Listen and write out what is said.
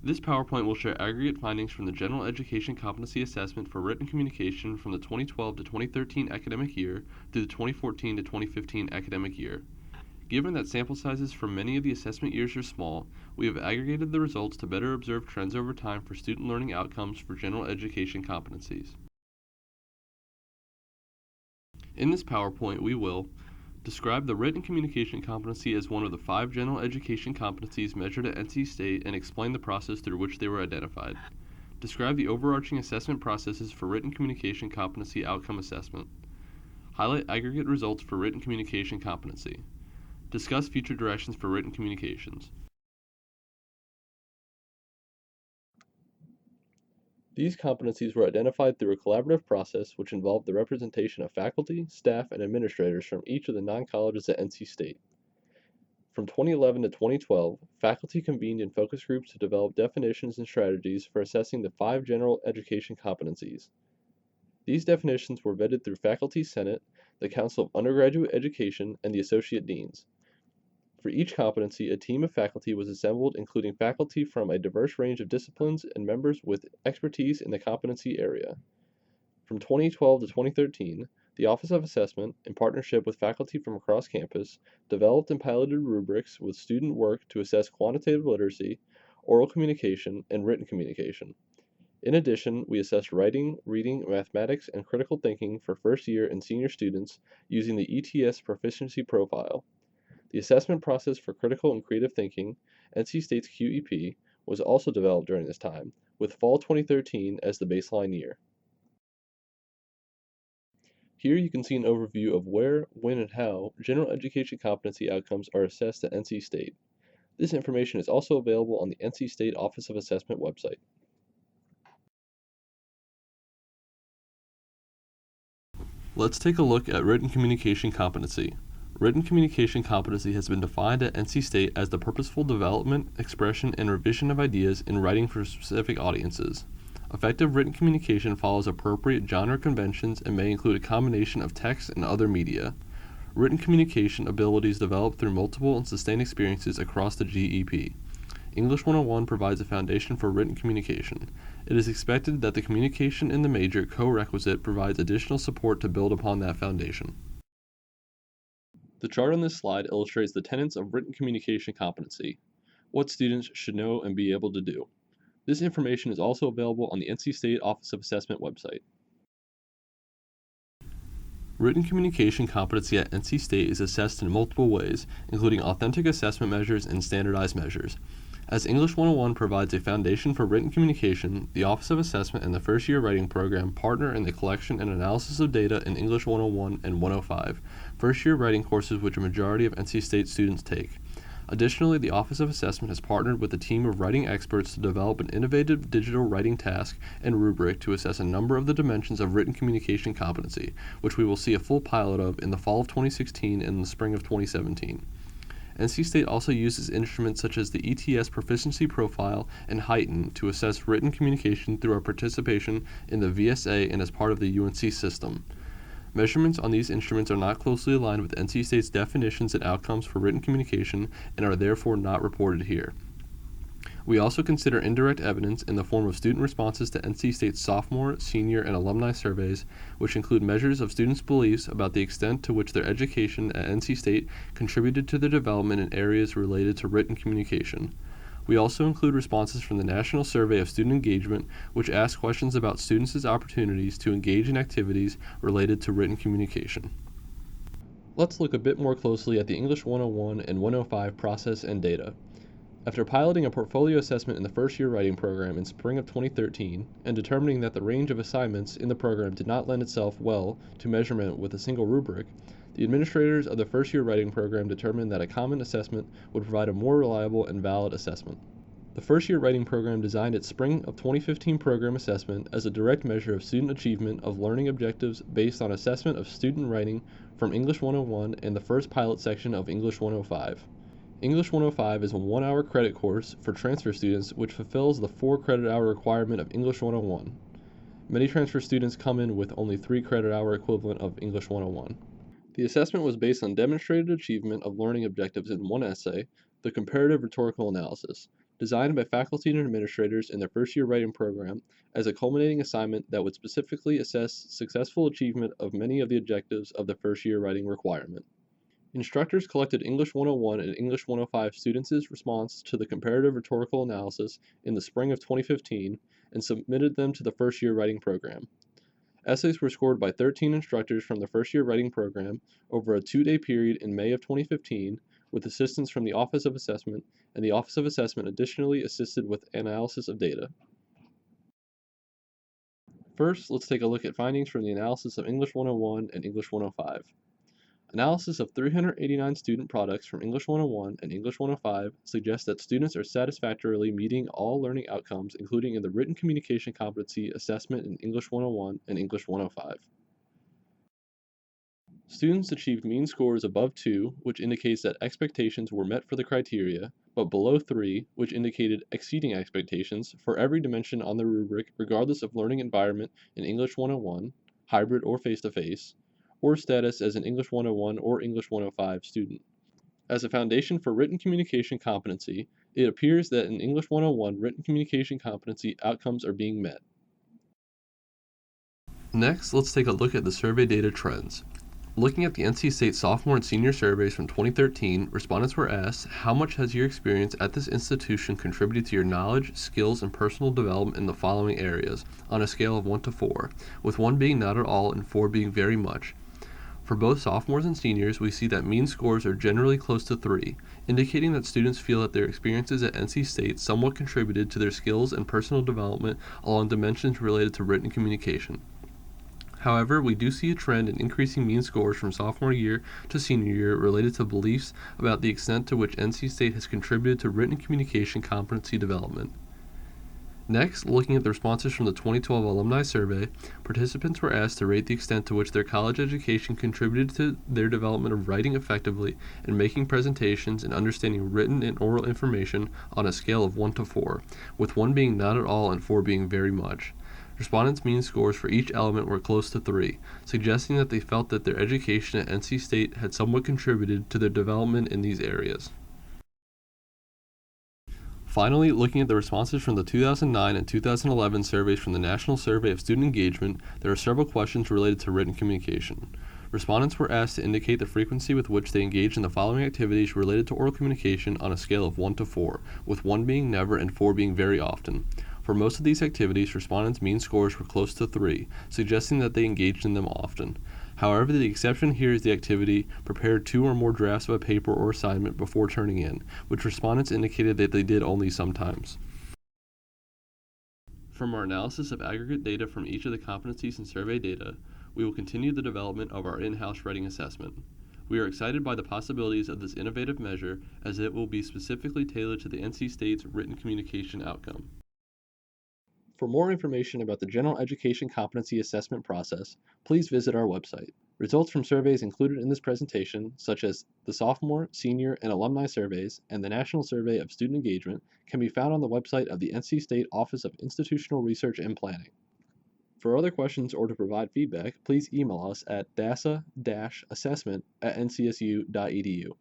This PowerPoint will share aggregate findings from the General Education Competency Assessment for Written Communication from the 2012 to 2013 academic year through the 2014 to 2015 academic year. Given that sample sizes for many of the assessment years are small, we have aggregated the results to better observe trends over time for student learning outcomes for general education competencies. In this PowerPoint, we will describe the written communication competency as one of the 5 general education competencies measured at NC State and explain the process through which they were identified. Describe the overarching assessment processes for written communication competency outcome assessment. Highlight aggregate results for written communication competency. Discuss future directions for written communications. These competencies were identified through a collaborative process which involved the representation of faculty, staff, and administrators from each of the 9 colleges at NC State. From 2011 to 2012, faculty convened in focus groups to develop definitions and strategies for assessing the 5 general education competencies. These definitions were vetted through Faculty Senate, the Council of Undergraduate Education, and the Associate Deans. For each competency, a team of faculty was assembled, including faculty from a diverse range of disciplines and members with expertise in the competency area. From 2012 to 2013, the Office of Assessment, in partnership with faculty from across campus, developed and piloted rubrics with student work to assess quantitative literacy, oral communication, and written communication. In addition, we assessed writing, reading, mathematics, and critical thinking for first year and senior students using the ETS proficiency profile. The assessment process for critical and creative thinking, NC State's QEP, was also developed during this time, with fall 2013 as the baseline year. Here you can see an overview of where, when, and how general education competency outcomes are assessed at NC State. This information is also available on the NC State Office of Assessment website. Let's take a look at written communication competency. Written communication competency has been defined at NC State as the purposeful development, expression, and revision of ideas in writing for specific audiences. Effective written communication follows appropriate genre conventions and may include a combination of text and other media. Written communication abilities develop through multiple and sustained experiences across the GEP. English 101 provides a foundation for written communication. It is expected that the communication in the major co-requisite provides additional support to build upon that foundation. The chart on this slide illustrates the tenets of written communication competency, what students should know and be able to do. This information is also available on the NC State Office of Assessment website. Written communication competency at NC State is assessed in multiple ways, including authentic assessment measures and standardized measures. As English 101 provides a foundation for written communication, the Office of Assessment and the First Year Writing Program partner in the collection and analysis of data in English 101 and 105, first year writing courses which a majority of NC State students take. Additionally, the Office of Assessment has partnered with a team of writing experts to develop an innovative digital writing task and rubric to assess a number of the dimensions of written communication competency, which we will see a full pilot of in the fall of 2016 and the spring of 2017. NC State also uses instruments such as the ETS proficiency profile and Heighten to assess written communication through our participation in the VSA and as part of the UNC system. Measurements on these instruments are not closely aligned with NC State's definitions and outcomes for written communication and are therefore not reported here. We also consider indirect evidence in the form of student responses to NC State's sophomore, senior, and alumni surveys, which include measures of students' beliefs about the extent to which their education at NC State contributed to their development in areas related to written communication. We also include responses from the National Survey of Student Engagement, which asks questions about students' opportunities to engage in activities related to written communication. Let's look a bit more closely at the English 101 and 105 process and data. After piloting a portfolio assessment in the first year writing program in spring of 2013 and determining that the range of assignments in the program did not lend itself well to measurement with a single rubric, the administrators of the first year writing program determined that a common assessment would provide a more reliable and valid assessment. The first year writing program designed its spring of 2015 program assessment as a direct measure of student achievement of learning objectives based on assessment of student writing from English 101 and the first pilot section of English 105. English 105 is a 1-hour credit course for transfer students which fulfills the 4 credit hour requirement of English 101. Many transfer students come in with only 3 credit hour equivalent of English 101. The assessment was based on demonstrated achievement of learning objectives in one essay, the comparative rhetorical analysis, designed by faculty and administrators in their first year writing program as a culminating assignment that would specifically assess successful achievement of many of the objectives of the first year writing requirement. Instructors collected English 101 and English 105 students' response to the comparative rhetorical analysis in the spring of 2015 and submitted them to the first year writing program. Essays were scored by 13 instructors from the first year writing program over a 2-day period in May of 2015 with assistance from the Office of Assessment, and the Office of Assessment additionally assisted with analysis of data. First, let's take a look at findings from the analysis of English 101 and English 105. Analysis of 389 student products from English 101 and English 105 suggests that students are satisfactorily meeting all learning outcomes, including in the written communication competency assessment in English 101 and English 105. Students achieved mean scores above 2, which indicates that expectations were met for the criteria, but below 3, which indicated exceeding expectations, for every dimension on the rubric, regardless of learning environment in English 101, hybrid or face-to-face, or status as an English 101 or English 105 student. As a foundation for written communication competency, it appears that in English 101 written communication competency outcomes are being met. Next, let's take a look at the survey data trends. Looking at the NC State sophomore and senior surveys from 2013, respondents were asked, how much has your experience at this institution contributed to your knowledge, skills, and personal development in the following areas, on a scale of 1 to 4, with 1 being not at all and 4 being very much. For both sophomores and seniors, we see that mean scores are generally close to 3, indicating that students feel that their experiences at NC State somewhat contributed to their skills and personal development along dimensions related to written communication. However, we do see a trend in increasing mean scores from sophomore year to senior year related to beliefs about the extent to which NC State has contributed to written communication competency development. Next, looking at the responses from the 2012 alumni survey, participants were asked to rate the extent to which their college education contributed to their development of writing effectively and making presentations and understanding written and oral information on a scale of 1 to 4, with 1 being not at all and 4 being very much. Respondents' mean scores for each element were close to 3, suggesting that they felt that their education at NC State had somewhat contributed to their development in these areas. Finally, looking at the responses from the 2009 and 2011 surveys from the National Survey of Student Engagement, there are several questions related to written communication. Respondents were asked to indicate the frequency with which they engage in the following activities related to oral communication on a scale of 1 to 4, with 1 being never and 4 being very often. For most of these activities, respondents' mean scores were close to 3, suggesting that they engaged in them often. However, the exception here is the activity prepare 2 or more drafts of a paper or assignment before turning in, which respondents indicated that they did only sometimes. From our analysis of aggregate data from each of the competencies and survey data, we will continue the development of our in-house writing assessment. We are excited by the possibilities of this innovative measure, as it will be specifically tailored to the NC State's written communication outcome. For more information about the General Education Competency Assessment process, please visit our website. Results from surveys included in this presentation, such as the sophomore, senior, and alumni surveys, and the National Survey of Student Engagement, can be found on the website of the NC State Office of Institutional Research and Planning. For other questions or to provide feedback, please email us at dasa-assessment@ncsu.edu.